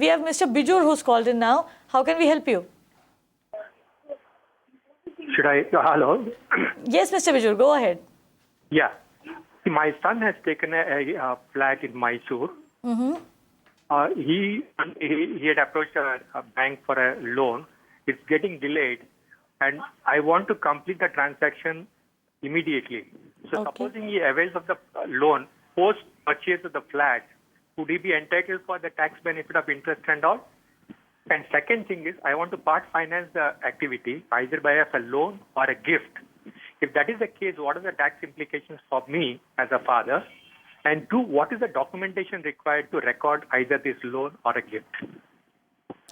We have Mr. Bijur who's called in now. How can we help you? Should I? Hello. Yes, Mr. Bijur, go ahead. Yeah. See, my son has taken a flat in Mysore. He had approached a bank for a loan. It's getting delayed, and I want to complete the transaction immediately. So, supposing he avails of the loan post purchase of the flat, would he be entitled for the tax benefit of interest and all? And second thing is, I want to part finance the activity either by a loan or a gift. If that is the case, what are the tax implications for me as a father? And two, what is the documentation required to record either this loan or a gift?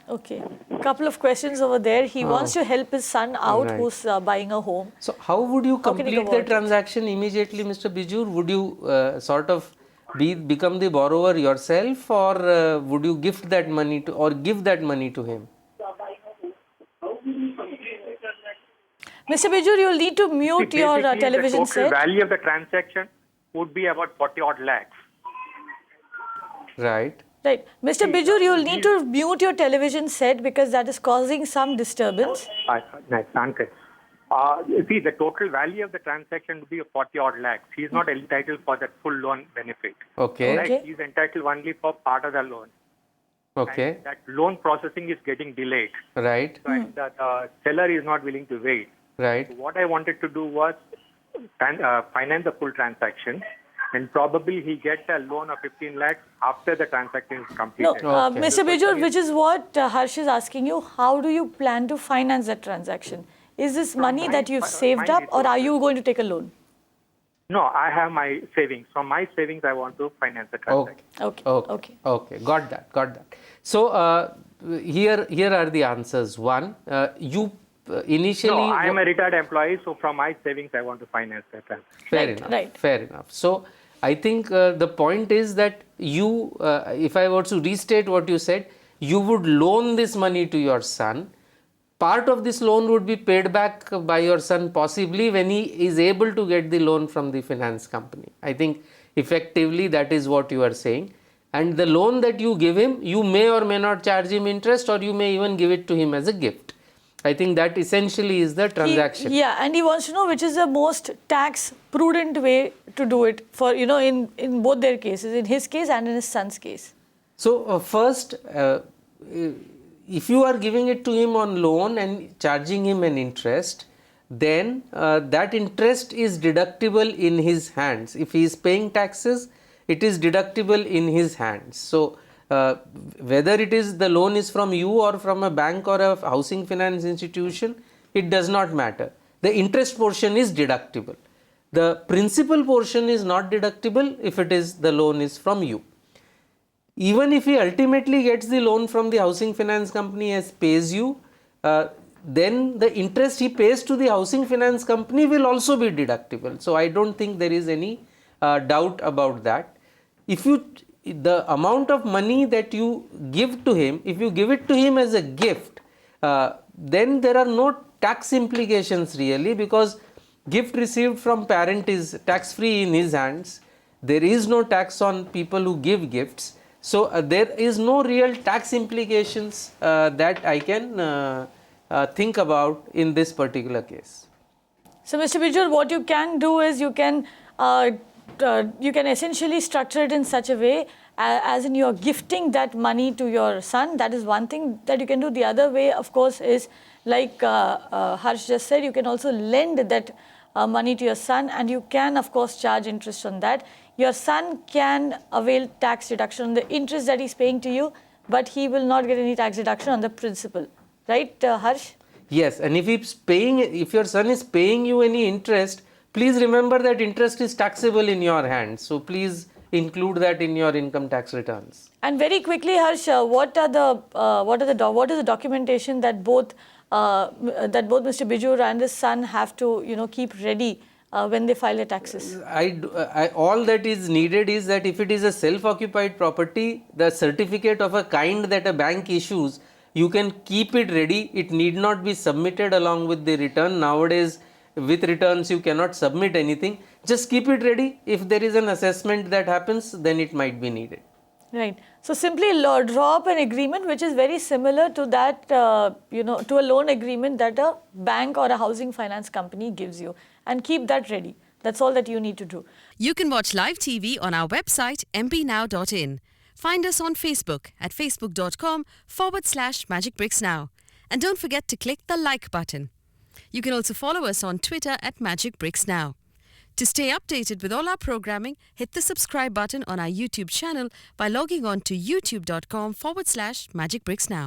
Okay. Couple of questions over there. He wants to help his son out who's buying a home. So how would you complete the it? transaction immediately, Mr. Bijur? Would you sort of become the borrower yourself, or would you gift that money to, or give that money to him? Mr. Bijur, you'll need to mute your television set. The total value of the transaction would be about 40 odd lakhs. Right. Right. Mr. Bijur, you'll need to mute your television set because that is causing some disturbance. See, the total value of the transaction would be 40 odd lakhs. He is not entitled for that full loan benefit. Okay. Right? He is entitled only for part of the loan. Okay. And that loan processing is getting delayed. Right. So the seller is not willing to wait. Right. So what I wanted to do was finance the full transaction, and probably he gets a loan of 15 lakhs after the transaction is completed. No, Mr. Bijur, which is what Harsh is asking you, how do you plan to finance that transaction? Is this money that you've saved up, or are you going to take a loan? No, I have my savings. From my savings, I want to finance the transaction. Okay. Got that. So here are the answers. One, you initially. No, I am a retired employee, so from my savings, I want to finance that transaction. Fair enough. So I think the point is that you, if I were to restate what you said, you would loan this money to your son. Part of this loan would be paid back by your son possibly when he is able to get the loan from the finance company. I think effectively that is what you are saying. And the loan that you give him, you may or may not charge him interest, or you may even give it to him as a gift. I think that essentially is the transaction. And he wants to know which is the most tax prudent way to do it for, in both their cases, in his case and in his son's case. So first, if you are giving it to him on loan and charging him an interest, then that interest is deductible in his hands. If he is paying taxes, it is deductible in his hands. So whether it is the loan is from you or from a bank or a housing finance institution, it does not matter. The interest portion is deductible. The principal portion is not deductible if the loan is from you. Even if he ultimately gets the loan from the housing finance company as pays you, then the interest he pays to the housing finance company will also be deductible. So I don't think there is any doubt about that. The amount of money that you give to him, if you give it to him as a gift, then there are no tax implications really, because gift received from parent is tax free in his hands. There is no tax on people who give gifts. So there is no real tax implications that I can think about in this particular case. So Mr. Bijur, what you can do is you can essentially structure it in such a way as in you're gifting that money to your son. That is one thing that you can do. The other way, of course, is like Harsh just said, you can also lend that money to your son, and you can, of course, charge interest on that. Your son can avail tax deduction on the interest that he's paying to you, but he will not get any tax deduction on the principal. Right, Harsh? Yes, and if your son is paying you any interest, please remember that interest is taxable in your hands. So please include that in your income tax returns. And very quickly, Harsh, what is the documentation that both Mr. Bijur and his son have to keep ready when they file their taxes? All that is needed is that if it is a self-occupied property, the certificate of a kind that a bank issues, you can keep it ready. It need not be submitted along with the return. Nowadays, with returns, you cannot submit anything. Just keep it ready. If there is an assessment that happens, then it might be needed. Right. So simply draw up an agreement which is very similar to that, to a loan agreement that a bank or a housing finance company gives you, and keep that ready. That's all that you need to do. You can watch live TV on our website mpnow.in. Find us on Facebook at facebook.com/magicbricksnow. And don't forget to click the like button. You can also follow us on Twitter at magicbricksnow. To stay updated with all our programming, hit the subscribe button on our YouTube channel by logging on to youtube.com/magicbricksnow.